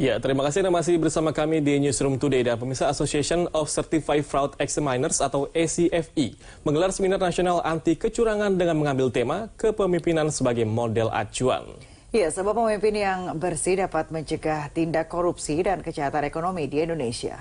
Ya, terima kasih Anda masih bersama kami di Newsroom Today. Dan pemirsa, Association of Certified Fraud Examiners atau ACFE menggelar seminar nasional anti kecurangan dengan mengambil tema kepemimpinan sebagai model acuan. Ya, sebab pemimpin yang bersih dapat mencegah tindak korupsi dan kejahatan ekonomi di Indonesia.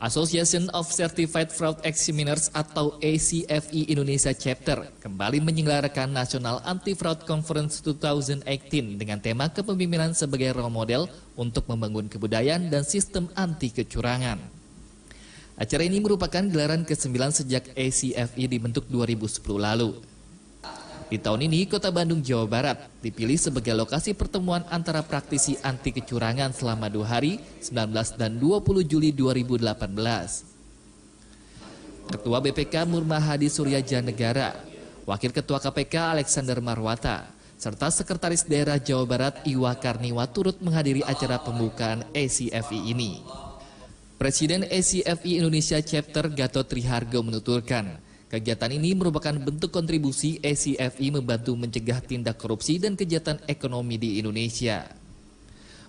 Association of Certified Fraud Examiners atau ACFE Indonesia Chapter kembali menyelenggarakan National Anti-Fraud Conference 2018 dengan tema kepemimpinan sebagai role model untuk membangun kebudayaan dan sistem anti kecurangan. Acara ini merupakan gelaran ke-9 sejak ACFE dibentuk 2010 lalu. Di tahun ini, Kota Bandung, Jawa Barat dipilih sebagai lokasi pertemuan antara praktisi anti kecurangan selama 2 hari, 19 dan 20 Juli 2018. Ketua BPK Murmahadi Suryaja Negara, Wakil Ketua KPK Alexander Marwata, serta Sekretaris Daerah Jawa Barat Iwa Karniwa turut menghadiri acara pembukaan ACFE ini. Presiden ACFE Indonesia Chapter Gatot Trihargo menuturkan, kegiatan ini merupakan bentuk kontribusi ACFE membantu mencegah tindak korupsi dan kejahatan ekonomi di Indonesia.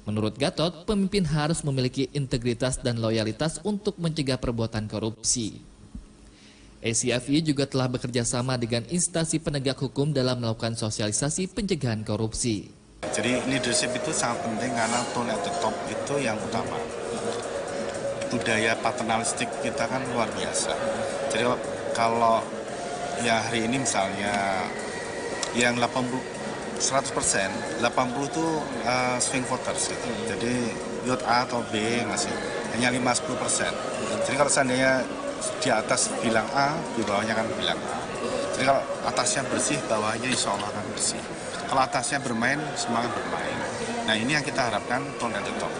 Menurut Gatot, pemimpin harus memiliki integritas dan loyalitas untuk mencegah perbuatan korupsi. ACFE juga telah bekerja sama dengan instansi penegak hukum dalam melakukan sosialisasi pencegahan korupsi. Jadi leadership itu sangat penting karena tone at the top itu yang utama. Budaya paternalistik kita kan luar biasa. Jadi kalau ya hari ini misalnya yang 100%, 80 itu swing voters gitu. Jadi youth A atau B masih hanya 5-10%. Jadi kalau seandainya di atas bilang A, di bawahnya kan bilang A. Jadi kalau atasnya bersih, bawahnya insya Allah akan bersih. Kalau atasnya bermain, semangat bermain. Nah ini yang kita harapkan tone at the top.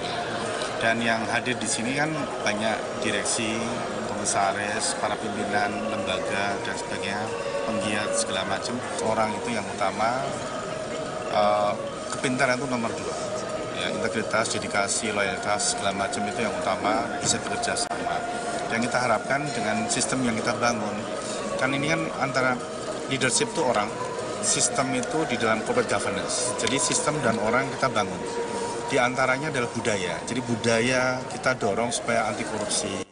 Dan yang hadir di sini kan banyak direksi, komisaris, para pimpinan lembaga dan sebagainya, penggiat segala macam. Orang itu yang utama, kepintaran itu nomor 2. Ya, integritas, dedikasi, loyalitas segala macam itu yang utama, bisa bekerja sama. Dan kita harapkan dengan sistem yang kita bangun, kan ini kan antara leadership itu orang, sistem itu di dalam corporate governance. Jadi sistem dan orang kita bangun. Di antaranya adalah budaya. Jadi budaya kita dorong supaya anti korupsi.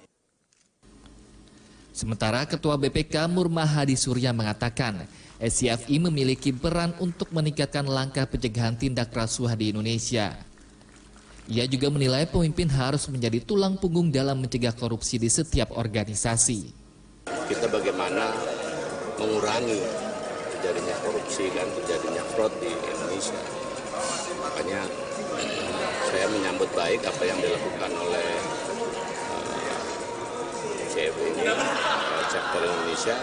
Sementara Ketua BPK Murmahadi Surya mengatakan, ACFE memiliki peran untuk meningkatkan langkah pencegahan tindak rasuah di Indonesia. Ia juga menilai pemimpin harus menjadi tulang punggung dalam mencegah korupsi di setiap organisasi. Kita bagaimana mengurangi terjadinya korupsi dan terjadinya fraud di Indonesia. Makanya saya menyambut baik apa yang dilakukan oleh CFE ini, Chapter Indonesia,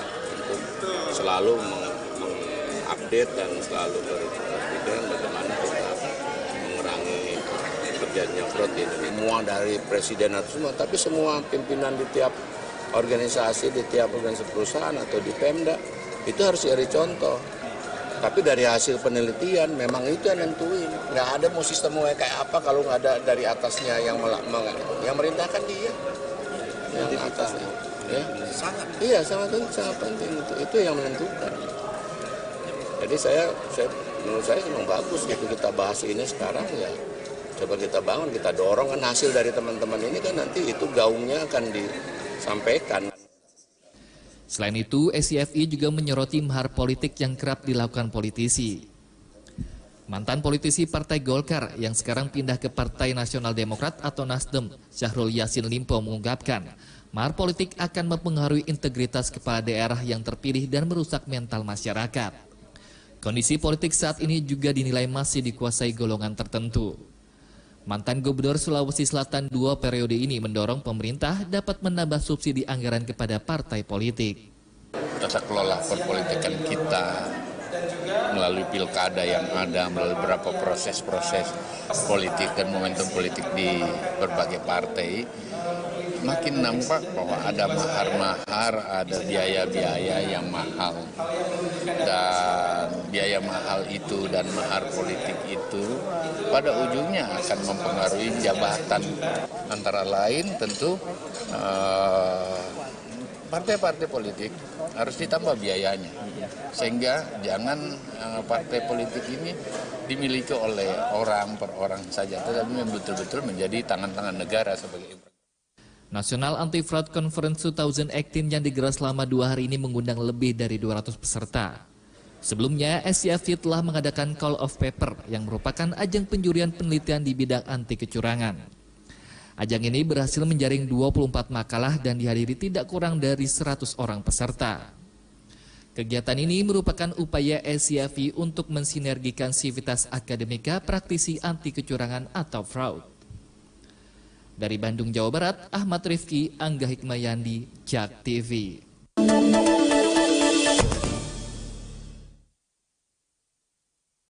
untuk selalu mengupdate dan selalu berpikir bagaimana kita mengurangi terjadinya fraud di Indonesia. Semua dari presiden atau semua, tapi semua pimpinan di tiap organisasi, di tiap organisasi perusahaan atau di Pemda, itu harus jadi contoh. Tapi dari hasil penelitian memang itu yang nentuin. Nggak ada mau sistem kayak apa kalau nggak ada dari atasnya yang merintahkan dia. Yang di atasnya. Ya. Iya, sangat penting itu yang menentukan. Jadi menurut saya memang bagus gitu kita bahas ini sekarang ya. Coba kita bangun, kita dorong kan hasil dari teman-teman ini kan nanti itu gaungnya akan disampaikan. Selain itu, ACFE juga menyoroti mahar politik yang kerap dilakukan politisi. Mantan politisi Partai Golkar yang sekarang pindah ke Partai Nasional Demokrat atau Nasdem, Syahrul Yassin Limpo mengungkapkan, mahar politik akan mempengaruhi integritas kepala daerah yang terpilih dan merusak mental masyarakat. Kondisi politik saat ini juga dinilai masih dikuasai golongan tertentu. Mantan Gubernur Sulawesi Selatan 2 periode ini mendorong pemerintah dapat menambah subsidi anggaran kepada partai politik. Tata kelola perpolitikan kita melalui pilkada yang ada, melalui beberapa proses-proses politik dan momentum politik di berbagai partai, makin nampak bahwa ada mahar-mahar, ada biaya-biaya yang mahal. Dan biaya mahal itu dan mahar politik itu pada ujungnya akan mempengaruhi jabatan. Antara lain tentu partai-partai politik harus ditambah biayanya. Sehingga jangan partai politik ini dimiliki oleh orang per orang saja, tetapi betul-betul menjadi tangan-tangan negara sebagai National Anti-Fraud Conference 2018 yang digelar selama 2 hari ini mengundang lebih dari 200 peserta. Sebelumnya, SCFI telah mengadakan Call of Paper yang merupakan ajang penjurian penelitian di bidang anti kecurangan. Ajang ini berhasil menjaring 24 makalah dan dihadiri tidak kurang dari 100 orang peserta. Kegiatan ini merupakan upaya SCFI untuk mensinergikan sivitas akademika praktisi anti kecurangan atau fraud. Dari Bandung, Jawa Barat, Ahmad Rifki, Angga Hikmayandi, JAK TV.